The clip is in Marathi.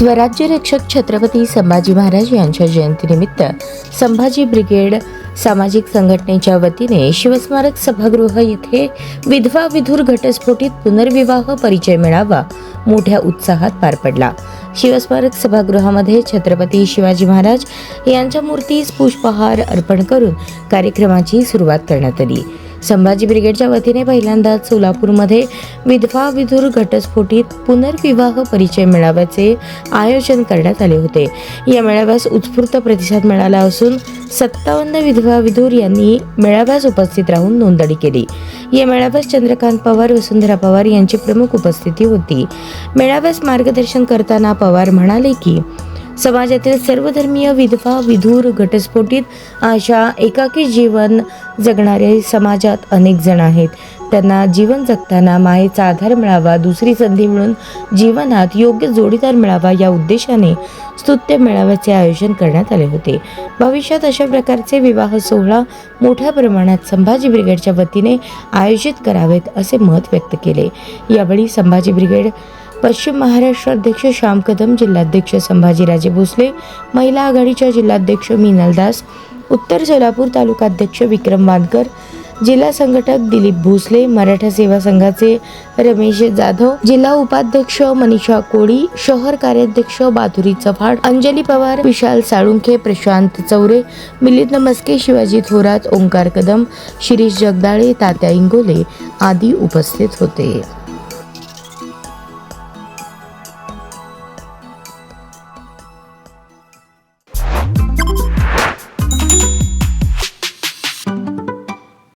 स्वराज्य रक्षक छत्रपती संभाजी महाराज यांच्या जयंतीनिमित्त संभाजी ब्रिगेड सामाजिक संघटनेच्या वतीने शिवस्मारक सभागृह येथे विधवा विधुर घटस्फोटित पुनर्विवाह परिचय मेळावा मोठ्या उत्साहात पार पडला। शिवस्मारक सभागृहामध्ये छत्रपती शिवाजी महाराज यांच्या मूर्तीस पुष्पहार अर्पण करून कार्यक्रमाची सुरुवात करण्यात आली। संभाजी ब्रिगेडच्या वतीने पहिल्यांदाच सोलापूरमध्ये विधवा विधुर घटस्फोटित पुनर्विवाह परिचय मेळाव्याचे आयोजन करण्यात आले होते। या मेळाव्यास उत्स्फूर्त प्रतिसाद मिळाला असून 57 विधवा विधुर यांनी मेळाव्यास उपस्थित राहून नोंदणी केली। या मेळाव्यास चंद्रकांत पवार, वसुंधरा पवार यांची प्रमुख उपस्थिती होती। मेळाव्यास मार्गदर्शन करताना पवार म्हणाले की समाजातील सर्वधर्मीय विधवा विधुर घटस्फोटित अशा एकाकी जीवन जगणारे समाजात अनेक जण आहेत। त्यांना जीवन जगताना मायेचा आधार मिळावा, दुसरी संधी मिळून जीवनात योग्य जोडीदार मिळावा या उद्देशाने स्तुत्य मेळाव्याचे आयोजन करण्यात आले होते। भविष्यात अशा प्रकारचे विवाह सोहळा मोठ्या प्रमाणात संभाजी ब्रिगेडच्या वतीने आयोजित करावेत असे मत व्यक्त केले। यावेळी संभाजी ब्रिगेड पश्चिम महाराष्ट्र अध्यक्ष श्याम कदम, जिल्हाध्यक्ष संभाजीराजे भोसले, महिला आघाडीच्या जिल्हाध्यक्ष मीनल दास, उत्तर सोलापूर तालुकाध्यक्ष विक्रम वानकर, जिल्हा संघटक दिलीप भोसले, मराठा सेवा संघाचे रमेश जाधव, जिल्हा उपाध्यक्ष मनीषा कोळी, शहर कार्याध्यक्ष बाथुरी चव्हाण, अंजली पवार, विशाल साळुंखे, प्रशांत चौरे, मिलिंद मस्के, शिवाजी थोरात, ओंकार कदम, शिरीष जगदाळे, तात्या इंगोले आदी उपस्थित होते।